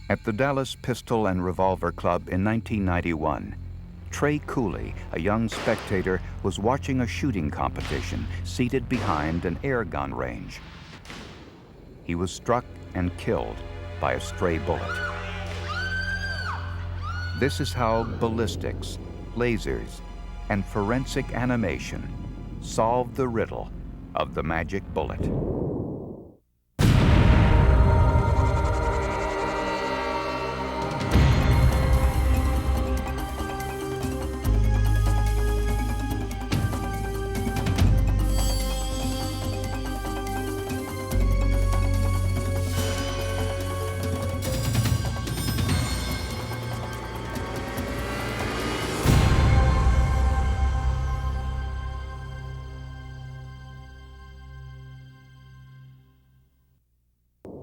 At the Dallas Pistol and Revolver Club in 1991, Trey Cooley, a young spectator, was watching a shooting competition seated behind an air gun range. He was struck and killed by a stray bullet. This is how ballistics, lasers, and forensic animation solved the riddle of the magic bullet.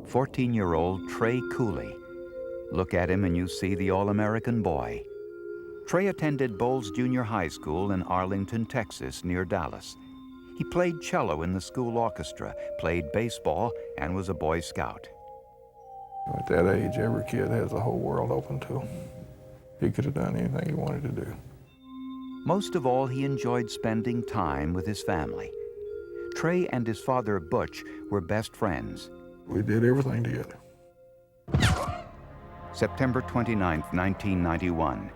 14-year-old Trey Cooley. Look at him and you see the all-American boy. Trey attended Bowles Junior High School in Arlington, Texas, near Dallas. He played cello in the school orchestra, played baseball, and was a Boy Scout. At that age, every kid has the whole world open to him. He could have done anything he wanted to do. Most of all, he enjoyed spending time with his family. Trey and his father, Butch, were best friends. We did everything together. September 29, 1991.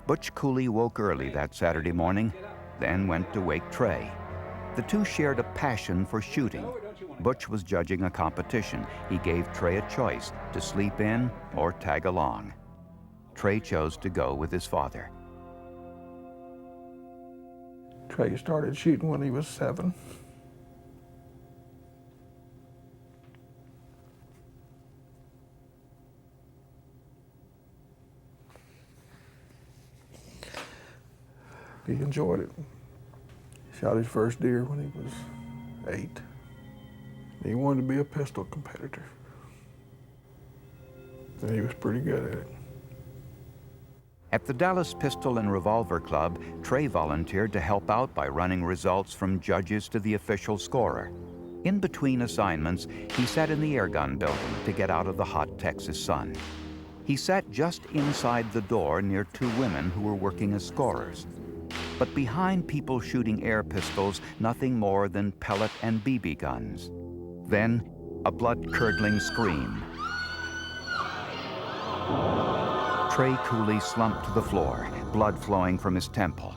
Butch Cooley woke early that Saturday morning, then went to wake Trey. The two shared a passion for shooting. Butch was judging a competition. He gave Trey a choice to sleep in or tag along. Trey chose to go with his father. Trey started shooting when he was 7. He enjoyed it. Shot his first deer when he was 8. He wanted to be a pistol competitor. And he was pretty good at it. At the Dallas Pistol and Revolver Club, Trey volunteered to help out by running results from judges to the official scorer. In between assignments, he sat in the airgun building to get out of the hot Texas sun. He sat just inside the door near 2 women who were working as scorers. But behind people shooting air pistols, nothing more than pellet and BB guns. Then, a blood-curdling scream. Trey Cooley slumped to the floor, blood flowing from his temple.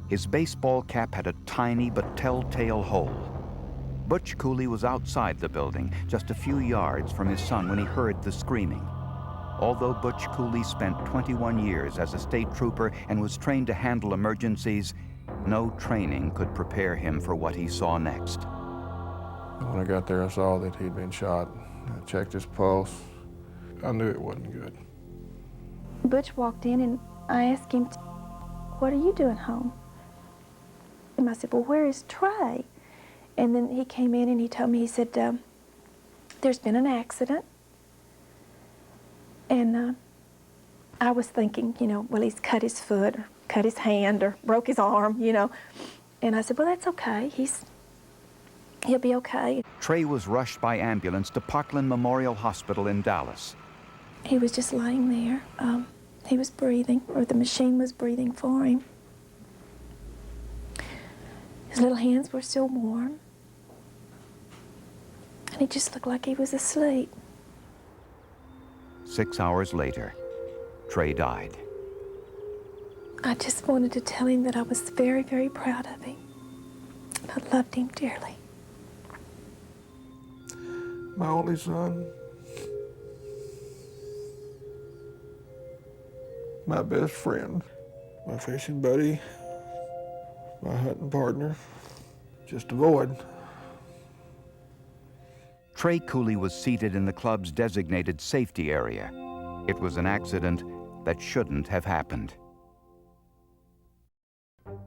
His baseball cap had a tiny but telltale hole. Butch Cooley was outside the building, just a few yards from his son when he heard the screaming. Although Butch Cooley spent 21 years as a state trooper and was trained to handle emergencies, no training could prepare him for what he saw next. When I got there, I saw that he'd been shot. I checked his pulse. I knew it wasn't good. Butch walked in and I asked him, "What are you doing home?" And I said, "Well, where is Trey?" And then he came in and he told me, he said, "There's been an accident." And I was thinking, well, he's cut his foot or cut his hand or broke his arm, And I said, well, that's okay. He'll be okay. Trey was rushed by ambulance to Parkland Memorial Hospital in Dallas. He was just laying there. He was breathing, or the machine was breathing for him. His little hands were still warm. And he just looked like he was asleep. 6 hours later, Trey died. I just wanted to tell him that I was very, very proud of him. I loved him dearly. My only son, my best friend, my fishing buddy, my hunting partner, just a void. Trey Cooley was seated in the club's designated safety area. It was an accident that shouldn't have happened.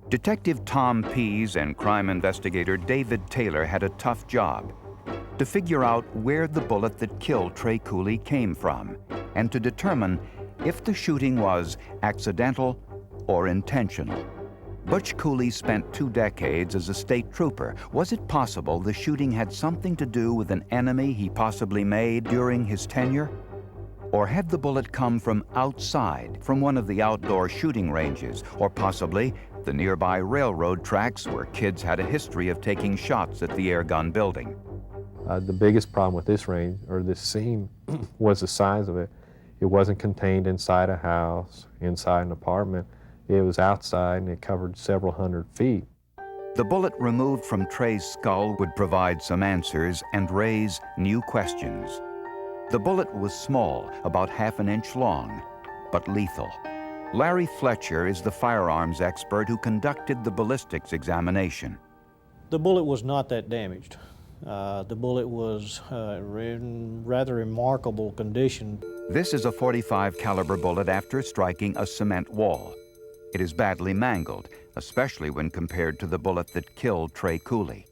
Detective Tom Pease and crime investigator David Taylor had a tough job to figure out where the bullet that killed Trey Cooley came from and to determine if the shooting was accidental or intentional. Butch Cooley spent 2 decades as a state trooper. Was it possible the shooting had something to do with an enemy he possibly made during his tenure? Or had the bullet come from outside, from one of the outdoor shooting ranges, or possibly the nearby railroad tracks where kids had a history of taking shots at the airgun building? The biggest problem with this range, or this scene, was the size of it. It wasn't contained inside a house, inside an apartment. It was outside and it covered several hundred feet. The bullet removed from Trey's skull would provide some answers and raise new questions. The bullet was small, about ½ an inch long, but lethal. Larry Fletcher is the firearms expert who conducted the ballistics examination. The bullet was not that damaged. The bullet was in rather remarkable condition. This is a .45 caliber bullet after striking a cement wall. It is badly mangled, especially when compared to the bullet that killed Trey Cooley.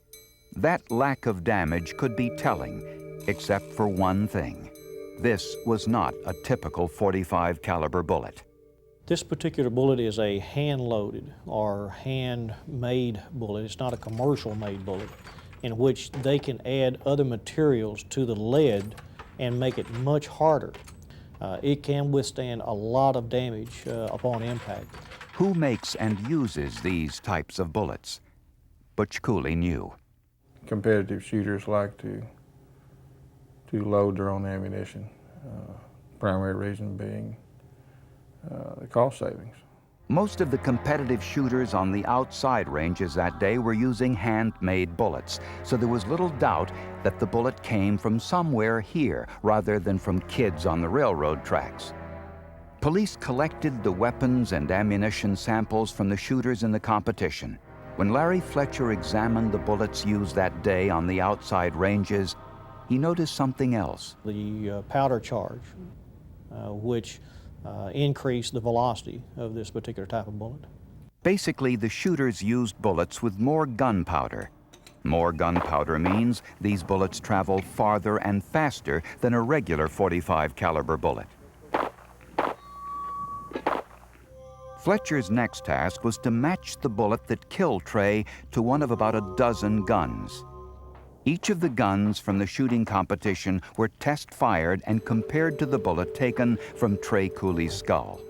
That lack of damage could be telling, except for one thing. This was not a typical .45 caliber bullet. This particular bullet is a hand-loaded or hand-made bullet. It's not a commercial-made bullet, in which they can add other materials to the lead and make it much harder. It can withstand a lot of damage upon impact. Who makes and uses these types of bullets? Butch Cooley knew. Competitive shooters like to load their own ammunition. Primary reason being the cost savings. Most of the competitive shooters on the outside ranges that day were using handmade bullets, so there was little doubt that the bullet came from somewhere here rather than from kids on the railroad tracks. Police collected the weapons and ammunition samples from the shooters in the competition. When Larry Fletcher examined the bullets used that day on the outside ranges, he noticed something else. The powder charge, which increased the velocity of this particular type of bullet. Basically, the shooters used bullets with more gunpowder. More gunpowder means these bullets travel farther and faster than a regular .45 caliber bullet. Fletcher's next task was to match the bullet that killed Trey to one of about a dozen guns. Each of the guns from the shooting competition were test-fired and compared to the bullet taken from Trey Cooley's skull.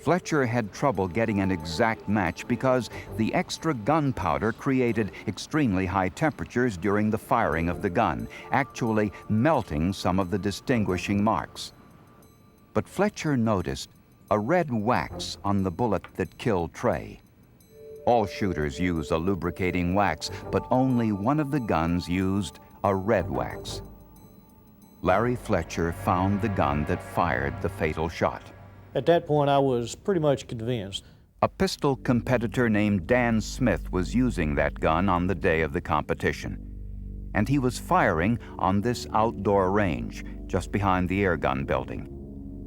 Fletcher had trouble getting an exact match because the extra gunpowder created extremely high temperatures during the firing of the gun, actually melting some of the distinguishing marks. But Fletcher noticed a red wax on the bullet that killed Trey. All shooters use a lubricating wax, but only one of the guns used a red wax. Larry Fletcher found the gun that fired the fatal shot. At that point, I was pretty much convinced. A pistol competitor named Dan Smith was using that gun on the day of the competition. And he was firing on this outdoor range, just behind the airgun building.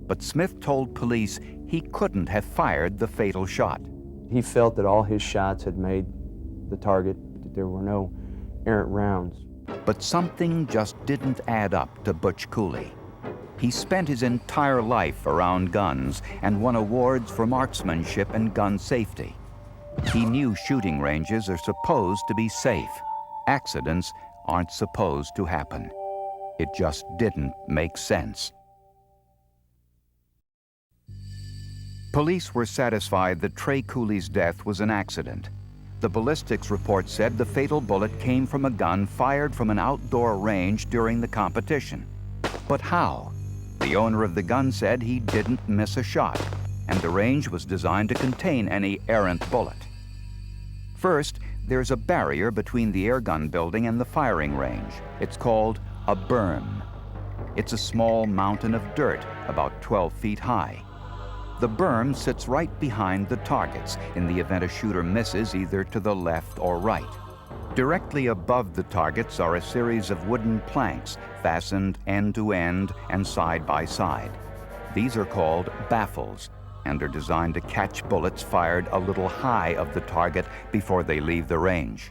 But Smith told police he couldn't have fired the fatal shot. He felt that all his shots had made the target, that there were no errant rounds. But something just didn't add up to Butch Cooley. He spent his entire life around guns and won awards for marksmanship and gun safety. He knew shooting ranges are supposed to be safe. Accidents aren't supposed to happen. It just didn't make sense. Police were satisfied that Trey Cooley's death was an accident. The ballistics report said the fatal bullet came from a gun fired from an outdoor range during the competition. But how? The owner of the gun said he didn't miss a shot, and the range was designed to contain any errant bullet. First, there's a barrier between the airgun building and the firing range. It's called a berm. It's a small mountain of dirt, about 12 feet high. The berm sits right behind the targets in the event a shooter misses either to the left or right. Directly above the targets are a series of wooden planks fastened end to end and side by side. These are called baffles and are designed to catch bullets fired a little high of the target before they leave the range.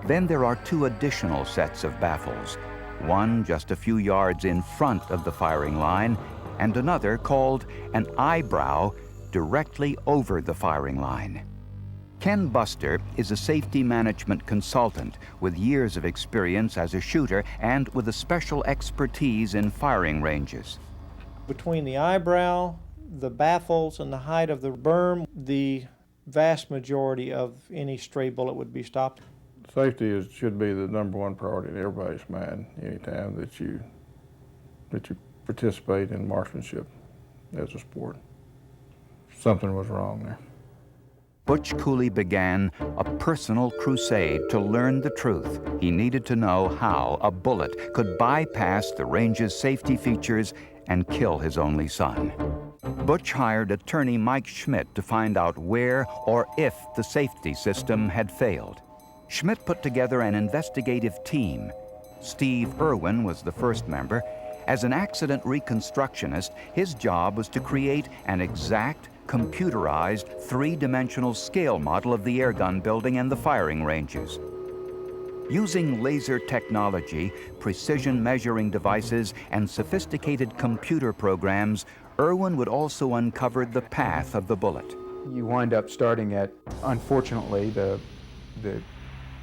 Then there are two additional sets of baffles, one just a few yards in front of the firing line and another called an eyebrow directly over the firing line. Ken Buster is a safety management consultant with years of experience as a shooter and with a special expertise in firing ranges. Between the eyebrow, the baffles, and the height of the berm, the vast majority of any stray bullet would be stopped. Safety should be the #1 priority in everybody's mind anytime that you participate in marksmanship as a sport. Something was wrong there. Butch Cooley began a personal crusade to learn the truth. He needed to know how a bullet could bypass the range's safety features and kill his only son. Butch hired attorney Mike Schmidt to find out where or if the safety system had failed. Schmidt put together an investigative team. Steve Irwin was the first member. As an accident reconstructionist, his job was to create an exact, computerized, three-dimensional scale model of the airgun building and the firing ranges. Using laser technology, precision measuring devices, and sophisticated computer programs, Irwin would also uncover the path of the bullet. You wind up starting at, unfortunately, the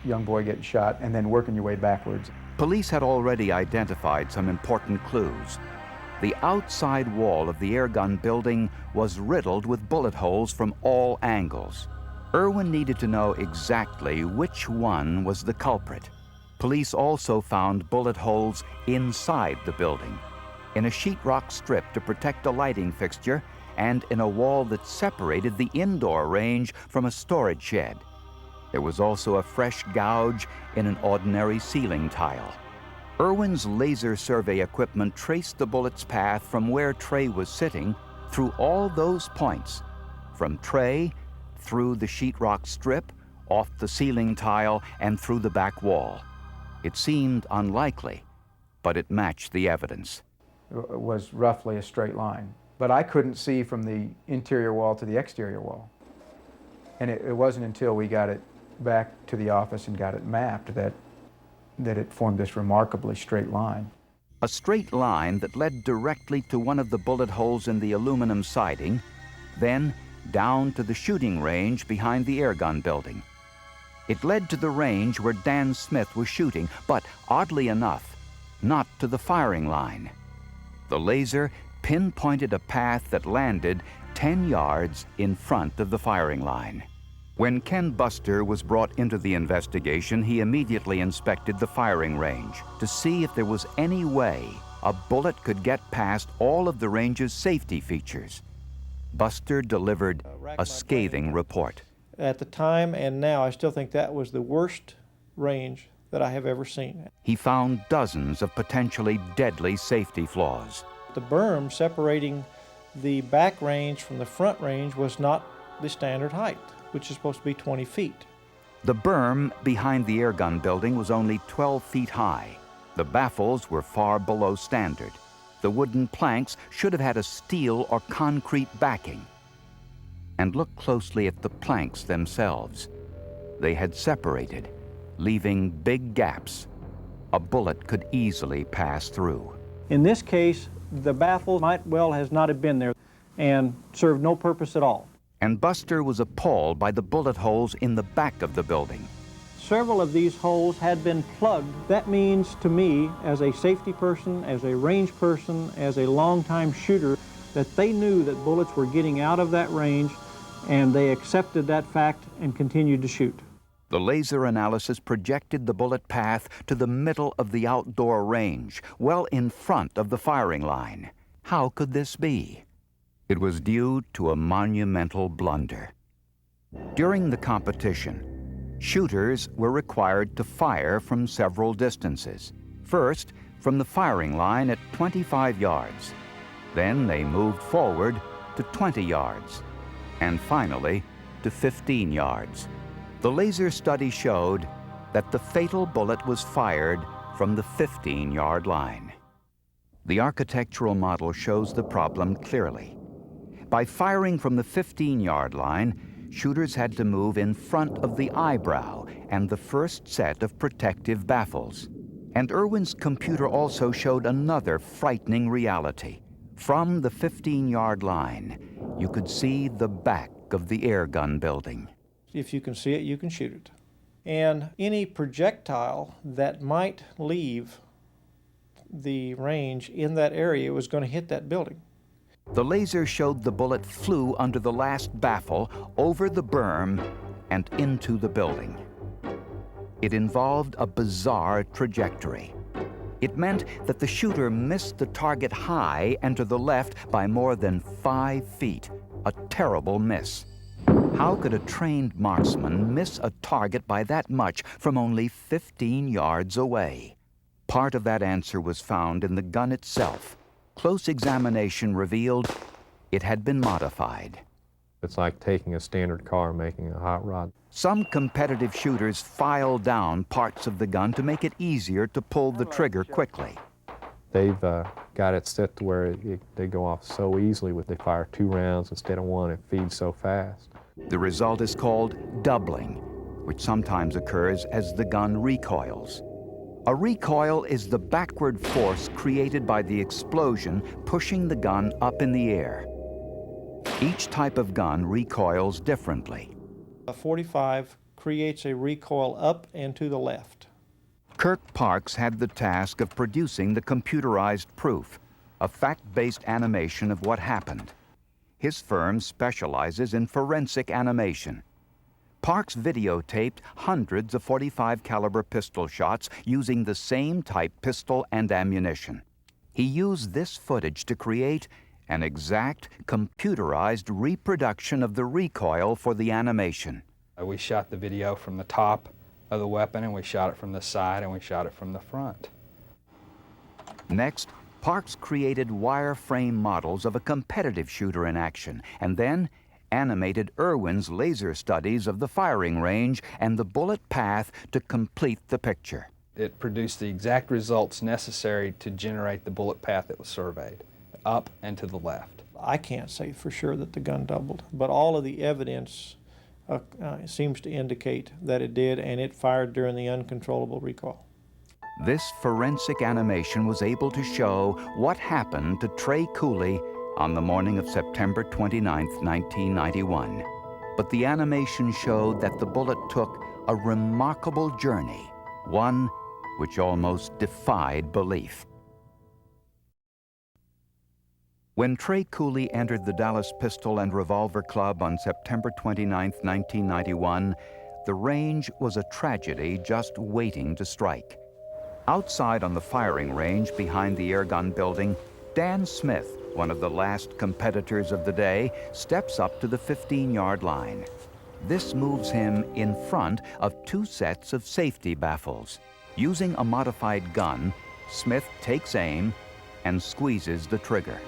young boy getting shot and then working your way backwards. Police had already identified some important clues. The outside wall of the airgun building was riddled with bullet holes from all angles. Irwin needed to know exactly which one was the culprit. Police also found bullet holes inside the building, in a sheetrock strip to protect a lighting fixture, and in a wall that separated the indoor range from a storage shed. There was also a fresh gouge in an ordinary ceiling tile. Irwin's laser survey equipment traced the bullet's path from where Trey was sitting through all those points, from Trey, through the sheetrock strip, off the ceiling tile, and through the back wall. It seemed unlikely, but it matched the evidence. It was roughly a straight line, but I couldn't see from the interior wall to the exterior wall. And it wasn't until we got it back to the office and got it mapped that it formed this remarkably straight line. A straight line that led directly to one of the bullet holes in the aluminum siding, then down to the shooting range behind the airgun building. It led to the range where Dan Smith was shooting, but oddly enough, not to the firing line. The laser pinpointed a path that landed 10 yards in front of the firing line. When Ken Buster was brought into the investigation, he immediately inspected the firing range to see if there was any way a bullet could get past all of the range's safety features. Buster delivered a scathing report. At the time and now, I still think that was the worst range that I have ever seen. He found dozens of potentially deadly safety flaws. The berm separating the back range from the front range was not the standard height, which is supposed to be 20 feet. The berm behind the airgun building was only 12 feet high. The baffles were far below standard. The wooden planks should have had a steel or concrete backing. And look closely at the planks themselves. They had separated, leaving big gaps. A bullet could easily pass through. In this case, the baffle might well has not have been there and served no purpose at all. And Buster was appalled by the bullet holes in the back of the building. Several of these holes had been plugged. That means to me, as a safety person, as a range person, as a longtime shooter, that they knew that bullets were getting out of that range, and they accepted that fact and continued to shoot. The laser analysis projected the bullet path to the middle of the outdoor range, well in front of the firing line. How could this be? It was due to a monumental blunder. During the competition, shooters were required to fire from several distances. First, from the firing line at 25 yards. Then they moved forward to 20 yards. And finally, to 15 yards. The laser study showed that the fatal bullet was fired from the 15-yard line. The architectural model shows the problem clearly. By firing from the 15-yard line, shooters had to move in front of the eyebrow and the first set of protective baffles. And Irwin's computer also showed another frightening reality. From the 15-yard line, you could see the back of the airgun building. If you can see it, you can shoot it. And any projectile that might leave the range in that area was going to hit that building. The laser showed the bullet flew under the last baffle, over the berm, and into the building. It involved a bizarre trajectory. It meant that the shooter missed the target high and to the left by more than 5 feet, a terrible miss. How could a trained marksman miss a target by that much from only 15 yards away? Part of that answer was found in the gun itself. Close examination revealed it had been modified. It's like taking a standard car and making a hot rod. Some competitive shooters file down parts of the gun to make it easier to pull the trigger quickly. They've got it set to where they go off so easily. They fire 2 rounds instead of 1. It feeds so fast. The result is called doubling, which sometimes occurs as the gun recoils. A recoil is the backward force created by the explosion pushing the gun up in the air. Each type of gun recoils differently. A .45 creates a recoil up and to the left. Kirk Parks had the task of producing the computerized proof, a fact-based animation of what happened. His firm specializes in forensic animation. Parks videotaped hundreds of .45 caliber pistol shots using the same type pistol and ammunition. He used this footage to create an exact computerized reproduction of the recoil for the animation. We shot the video from the top of the weapon, and we shot it from the side, and we shot it from the front. Next, Parks created wireframe models of a competitive shooter in action, and then animated Irwin's laser studies of the firing range and the bullet path to complete the picture. It produced the exact results necessary to generate the bullet path that was surveyed, up and to the left. I can't say for sure that the gun doubled, but all of the evidence seems to indicate that it did, and it fired during the uncontrollable recoil. This forensic animation was able to show what happened to Trey Cooley on the morning of September 29, 1991. But the animation showed that the bullet took a remarkable journey, one which almost defied belief. When Trey Cooley entered the Dallas Pistol and Revolver Club on September 29, 1991, the range was a tragedy just waiting to strike. Outside on the firing range behind the airgun building, Dan Smith, one of the last competitors of the day, steps up to the 15-yard line. This moves him in front of 2 sets of safety baffles. Using a modified gun, Smith takes aim and squeezes the trigger.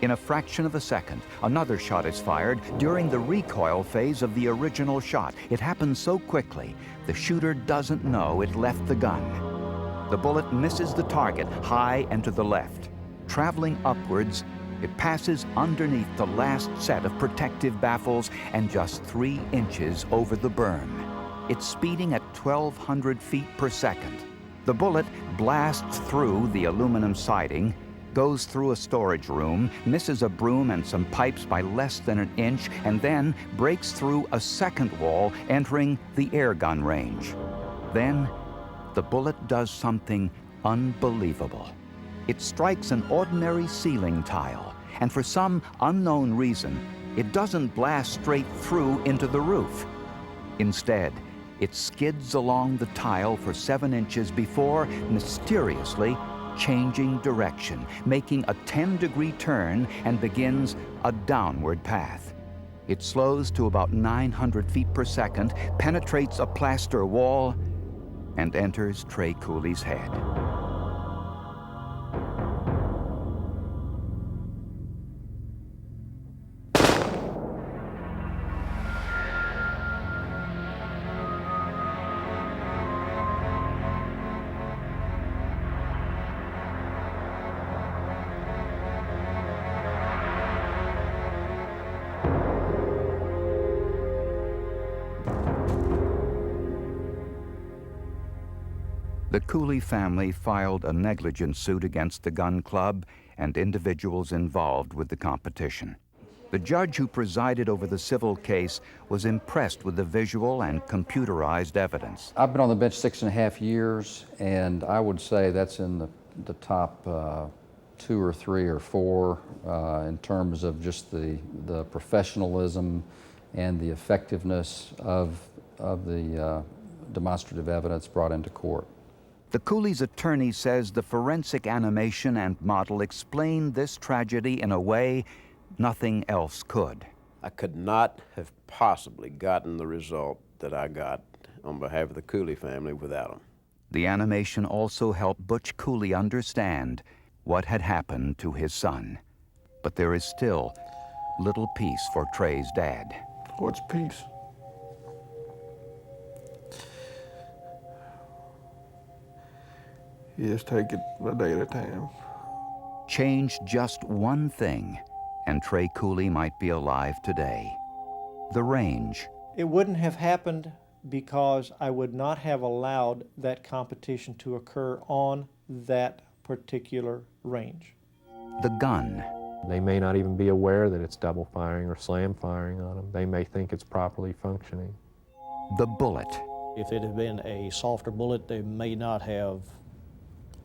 In a fraction of a second, another shot is fired during the recoil phase of the original shot. It happens so quickly, the shooter doesn't know it left the gun. The bullet misses the target high and to the left. Traveling upwards, it passes underneath the last set of protective baffles and just 3 inches over the berm. It's speeding at 1,200 feet per second. The bullet blasts through the aluminum siding, goes through a storage room, misses a broom and some pipes by less than an inch, and then breaks through a second wall, entering the airgun range. Then, the bullet does something unbelievable. It strikes an ordinary ceiling tile, and for some unknown reason, it doesn't blast straight through into the roof. Instead, it skids along the tile for 7 inches before mysteriously changing direction, making a 10-degree turn, and begins a downward path. It slows to about 900 feet per second, penetrates a plaster wall, and enters Trey Cooley's head. The Cooley family filed a negligence suit against the gun club and individuals involved with the competition. The judge who presided over the civil case was impressed with the visual and computerized evidence. I've been on the bench 6.5 years, and I would say that's in the top 2 or 3 or 4 in terms of just the professionalism and the effectiveness of the demonstrative evidence brought into court. The Cooley's attorney says the forensic animation and model explained this tragedy in a way nothing else could. I could not have possibly gotten the result that I got on behalf of the Cooley family without them. The animation also helped Butch Cooley understand what had happened to his son. But there is still little peace for Trey's dad. What's peace? You just take it a day at a time. Change just one thing, and Trey Cooley might be alive today. The range. It wouldn't have happened because I would not have allowed that competition to occur on that particular range. The gun. They may not even be aware that it's double firing or slam firing on them. They may think it's properly functioning. The bullet. If it had been a softer bullet, they may not have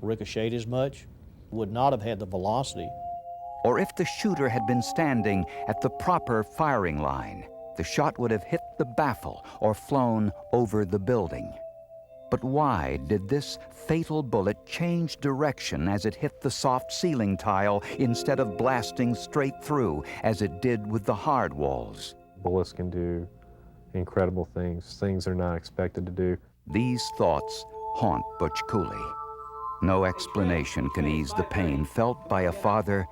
ricocheted as much, would not have had the velocity. Or if the shooter had been standing at the proper firing line, the shot would have hit the baffle or flown over the building. But why did this fatal bullet change direction as it hit the soft ceiling tile instead of blasting straight through as it did with the hard walls? Bullets can do incredible things they're not expected to do. These thoughts haunt Butch Cooley. No explanation can ease the pain felt by a father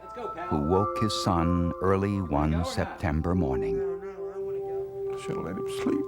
who woke his son early one September morning. Should have let him sleep.